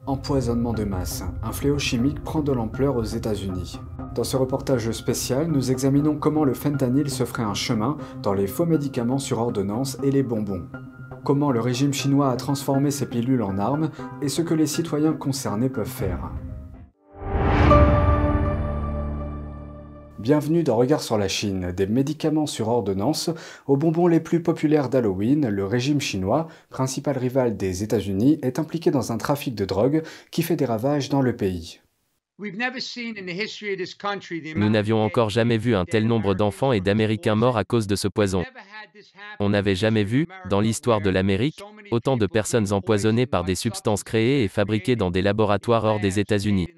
Empoisonnement de masse, un fléau chimique prend de l'ampleur aux États-Unis. Dans ce reportage spécial, nous examinons comment le fentanyl se ferait un chemin dans les faux médicaments sur ordonnance et les bonbons. Comment le régime chinois a transformé ces pilules en armes et ce que les citoyens concernés peuvent faire. Bienvenue dans Regard sur la Chine, des médicaments sur ordonnance aux bonbons les plus populaires d'Halloween. Le régime chinois, principal rival des États-Unis, est impliqué dans un trafic de drogue qui fait des ravages dans le pays. Nous n'avions encore jamais vu un tel nombre d'enfants et d'Américains morts à cause de ce poison. On n'avait jamais vu, dans l'histoire de l'Amérique, autant de personnes empoisonnées par des substances créées et fabriquées dans des laboratoires hors des États-Unis.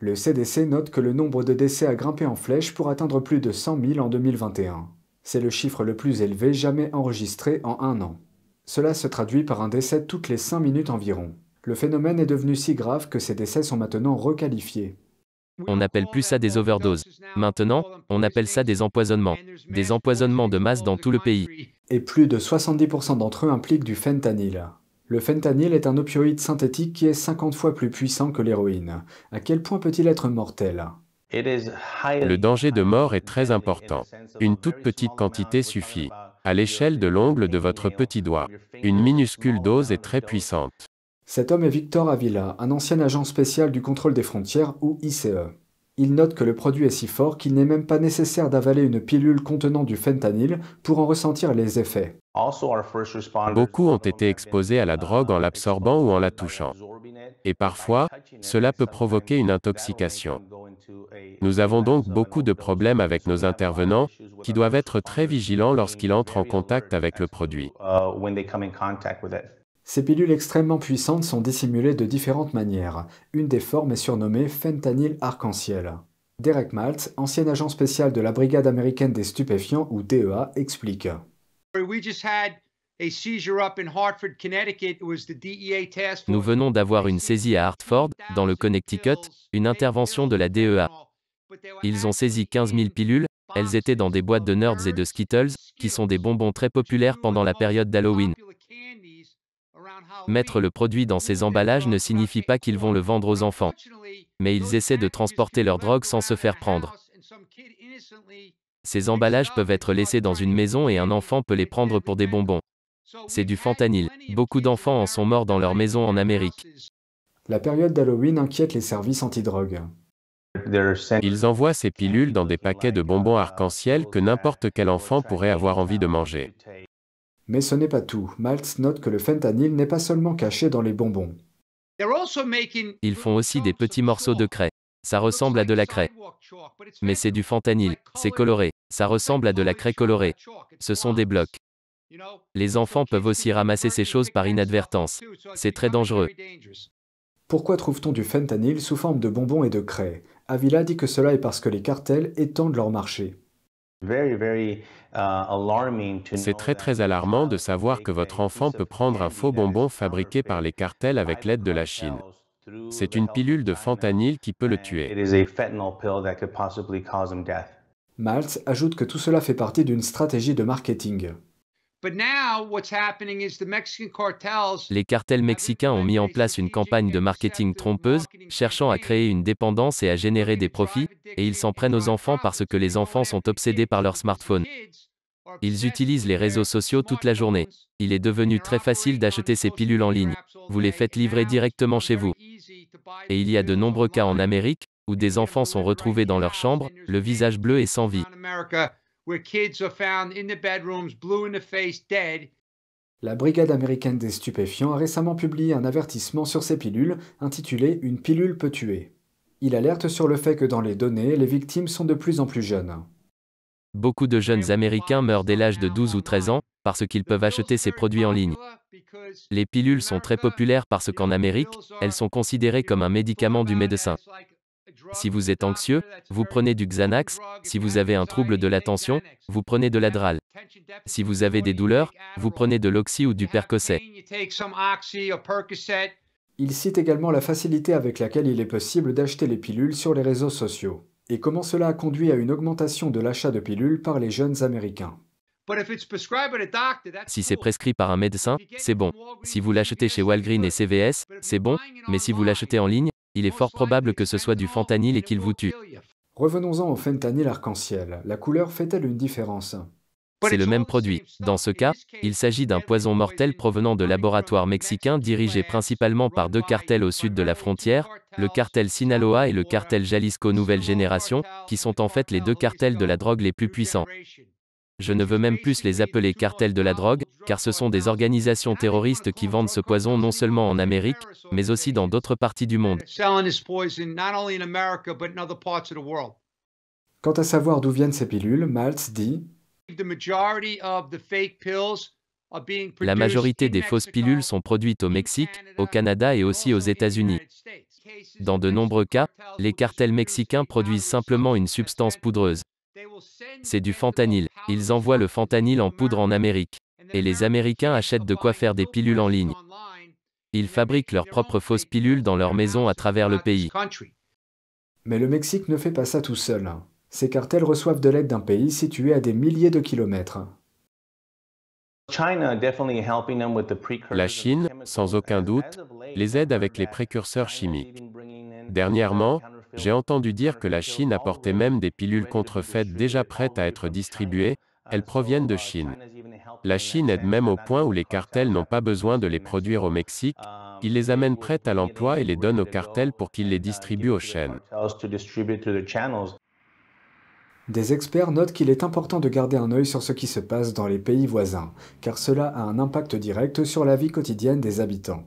Le CDC note que le nombre de décès a grimpé en flèche pour atteindre plus de 100 000 en 2021. C'est le chiffre le plus élevé jamais enregistré en un an. Cela se traduit par un décès toutes les 5 minutes environ. Le phénomène est devenu si grave que ces décès sont maintenant requalifiés. On n'appelle plus ça des overdoses. Maintenant, on appelle ça des empoisonnements. Des empoisonnements de masse dans tout le pays. Et plus de 70% d'entre eux impliquent du fentanyl. Le fentanyl est un opioïde synthétique qui est 50 fois plus puissant que l'héroïne. À quel point peut-il être mortel? Le danger de mort est très important. Une toute petite quantité suffit. À l'échelle de l'ongle de votre petit doigt. Une minuscule dose est très puissante. Cet homme est Victor Avila, un ancien agent spécial du contrôle des frontières ou ICE. Il note que le produit est si fort qu'il n'est même pas nécessaire d'avaler une pilule contenant du fentanyl pour en ressentir les effets. Beaucoup ont été exposés à la drogue en l'absorbant ou en la touchant. Et parfois, cela peut provoquer une intoxication. Nous avons donc beaucoup de problèmes avec nos intervenants, qui doivent être très vigilants lorsqu'ils entrent en contact avec le produit. Ces pilules extrêmement puissantes sont dissimulées de différentes manières. Une des formes est surnommée fentanyl arc-en-ciel. Derek Maltz, ancien agent spécial de la Brigade américaine des stupéfiants ou DEA, explique. Nous venons d'avoir une saisie à Hartford, dans le Connecticut, une intervention de la DEA. Ils ont saisi 15 000 pilules, elles étaient dans des boîtes de Nerds et de Skittles, qui sont des bonbons très populaires pendant la période d'Halloween. Mettre le produit dans ces emballages ne signifie pas qu'ils vont le vendre aux enfants. Mais ils essaient de transporter leur drogue sans se faire prendre. Ces emballages peuvent être laissés dans une maison et un enfant peut les prendre pour des bonbons. C'est du fentanyl. Beaucoup d'enfants en sont morts dans leur maison en Amérique. La période d'Halloween inquiète les services antidrogue. Ils envoient ces pilules dans des paquets de bonbons arc-en-ciel que n'importe quel enfant pourrait avoir envie de manger. Mais ce n'est pas tout. Maltz note que le fentanyl n'est pas seulement caché dans les bonbons. Ils font aussi des petits morceaux de craie. Ça ressemble à de la craie. Mais c'est du fentanyl. C'est coloré. Ça ressemble à de la craie colorée. Ce sont des blocs. Les enfants peuvent aussi ramasser ces choses par inadvertance. C'est très dangereux. Pourquoi trouve-t-on du fentanyl sous forme de bonbons et de craie? Avila dit que cela est parce que les cartels étendent leur marché. C'est très alarmant de savoir que votre enfant peut prendre un faux bonbon fabriqué par les cartels avec l'aide de la Chine. C'est une pilule de fentanyl qui peut le tuer. Maltz ajoute que tout cela fait partie d'une stratégie de marketing. Les cartels mexicains ont mis en place une campagne de marketing trompeuse, cherchant à créer une dépendance et à générer des profits, et ils s'en prennent aux enfants parce que les enfants sont obsédés par leur smartphone. Ils utilisent les réseaux sociaux toute la journée. Il est devenu très facile d'acheter ces pilules en ligne. Vous les faites livrer directement chez vous. Et il y a de nombreux cas en Amérique, où des enfants sont retrouvés dans leur chambre, le visage bleu et sans vie. La Brigade américaine des stupéfiants a récemment publié un avertissement sur ces pilules intitulé « Une pilule peut tuer ». Il alerte sur le fait que dans les données, les victimes sont de plus en plus jeunes. Beaucoup de jeunes Américains meurent dès l'âge de 12 ou 13 ans, parce qu'ils peuvent acheter ces produits en ligne. Les pilules sont très populaires parce qu'en Amérique, elles sont considérées comme un médicament du médecin. Si vous êtes anxieux, vous prenez du Xanax. Si vous avez un trouble de l'attention, vous prenez de l'Adderall. Si vous avez des douleurs, vous prenez de l'Oxy ou du Percocet. Il cite également la facilité avec laquelle il est possible d'acheter les pilules sur les réseaux sociaux, et comment cela a conduit à une augmentation de l'achat de pilules par les jeunes Américains. Si c'est prescrit par un médecin, c'est bon. Si vous l'achetez chez Walgreens et CVS, c'est bon, mais si vous l'achetez en ligne, il est fort probable que ce soit du fentanyl et qu'il vous tue. Revenons-en au fentanyl arc-en-ciel. La couleur fait-elle une différence? C'est le même produit. Dans ce cas, il s'agit d'un poison mortel provenant de laboratoires mexicains dirigés principalement par deux cartels au sud de la frontière, le cartel Sinaloa et le cartel Jalisco Nouvelle Génération, qui sont en fait les deux cartels de la drogue les plus puissants. Je ne veux même plus les appeler cartels de la drogue, car ce sont des organisations terroristes qui vendent ce poison non seulement en Amérique, mais aussi dans d'autres parties du monde. Quant à savoir d'où viennent ces pilules, Maltz dit: La majorité des fausses pilules sont produites au Mexique, au Canada et aussi aux États-Unis. Dans de nombreux cas, les cartels mexicains produisent simplement une substance poudreuse. C'est du fentanyl. Ils envoient le fentanyl en poudre en Amérique. Et les Américains achètent de quoi faire des pilules en ligne. Ils fabriquent leurs propres fausses pilules dans leurs maisons à travers le pays. Mais le Mexique ne fait pas ça tout seul. Ces cartels reçoivent de l'aide d'un pays situé à des milliers de kilomètres. La Chine, sans aucun doute, les aide avec les précurseurs chimiques. Dernièrement, j'ai entendu dire que la Chine apportait même des pilules contrefaites déjà prêtes à être distribuées, elles proviennent de Chine. La Chine aide même au point où les cartels n'ont pas besoin de les produire au Mexique, ils les amènent prêtes à l'emploi et les donnent aux cartels pour qu'ils les distribuent aux chaînes. Des experts notent qu'il est important de garder un œil sur ce qui se passe dans les pays voisins, car cela a un impact direct sur la vie quotidienne des habitants.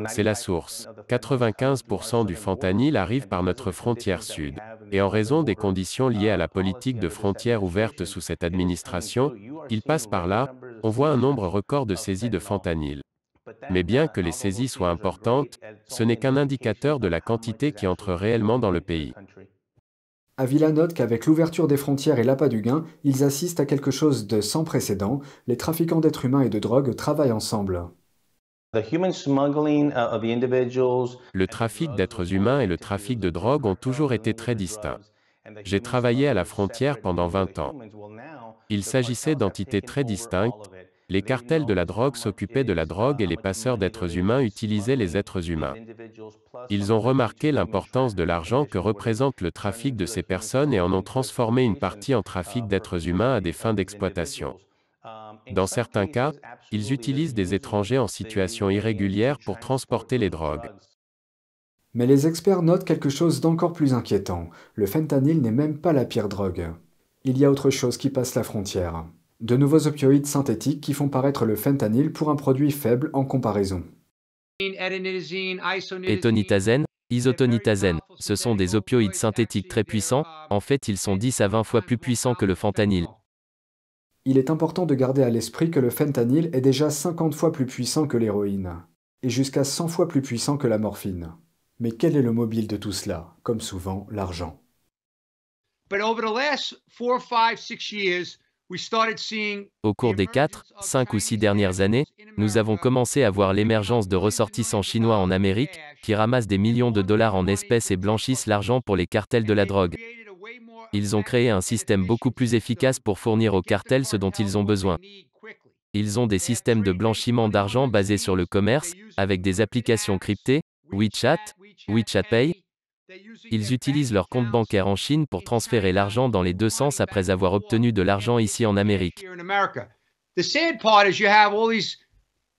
C'est la source. 95% du fentanyl arrive par notre frontière sud. Et en raison des conditions liées à la politique de frontières ouvertes sous cette administration, il passe par là, on voit un nombre record de saisies de fentanyl. Mais bien que les saisies soient importantes, ce n'est qu'un indicateur de la quantité qui entre réellement dans le pays. Avila note qu'avec l'ouverture des frontières et l'appât du gain, ils assistent à quelque chose de sans précédent. Les trafiquants d'êtres humains et de drogue travaillent ensemble. Le trafic d'êtres humains et le trafic de drogue ont toujours été très distincts. J'ai travaillé à la frontière pendant 20 ans. Il s'agissait d'entités très distinctes. Les cartels de la drogue s'occupaient de la drogue et les passeurs d'êtres humains utilisaient les êtres humains. Ils ont remarqué l'importance de l'argent que représente le trafic de ces personnes et en ont transformé une partie en trafic d'êtres humains à des fins d'exploitation. Dans certains cas, ils utilisent des étrangers en situation irrégulière pour transporter les drogues. Mais les experts notent quelque chose d'encore plus inquiétant. Le fentanyl n'est même pas la pire drogue. Il y a autre chose qui passe la frontière. De nouveaux opioïdes synthétiques qui font paraître le fentanyl pour un produit faible en comparaison. Étonitazène, isotonitazène, ce sont des opioïdes synthétiques très puissants, en fait ils sont 10 à 20 fois plus puissants que le fentanyl. Il est important de garder à l'esprit que le fentanyl est déjà 50 fois plus puissant que l'héroïne, et jusqu'à 100 fois plus puissant que la morphine. Mais quel est le mobile de tout cela? Comme souvent, l'argent. Au cours des 4, 5 ou 6 dernières années, nous avons commencé à voir l'émergence de ressortissants chinois en Amérique, qui ramassent des millions de dollars en espèces et blanchissent l'argent pour les cartels de la drogue. Ils ont créé un système beaucoup plus efficace pour fournir aux cartels ce dont ils ont besoin. Ils ont des systèmes de blanchiment d'argent basés sur le commerce, avec des applications cryptées, WeChat, WeChat Pay. Ils utilisent leur compte bancaire en Chine pour transférer l'argent dans les deux sens après avoir obtenu de l'argent ici en Amérique.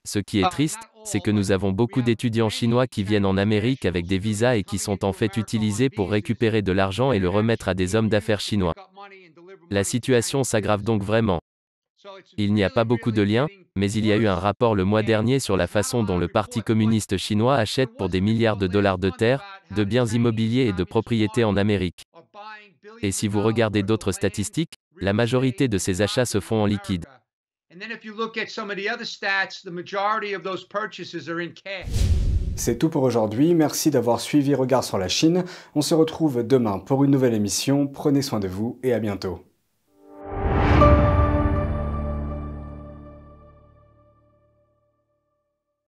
Ce qui est triste, c'est que nous avons beaucoup d'étudiants chinois qui viennent en Amérique avec des visas et qui sont en fait utilisés pour récupérer de l'argent et le remettre à des hommes d'affaires chinois. La situation s'aggrave donc vraiment. Il n'y a pas beaucoup de liens, mais il y a eu un rapport le mois dernier sur la façon dont le Parti communiste chinois achète pour des milliards de dollars de terres, de biens immobiliers et de propriétés en Amérique. Et si vous regardez d'autres statistiques, la majorité de ces achats se font en liquide. C'est tout pour aujourd'hui, merci d'avoir suivi Regard sur la Chine. On se retrouve demain pour une nouvelle émission, prenez soin de vous et à bientôt.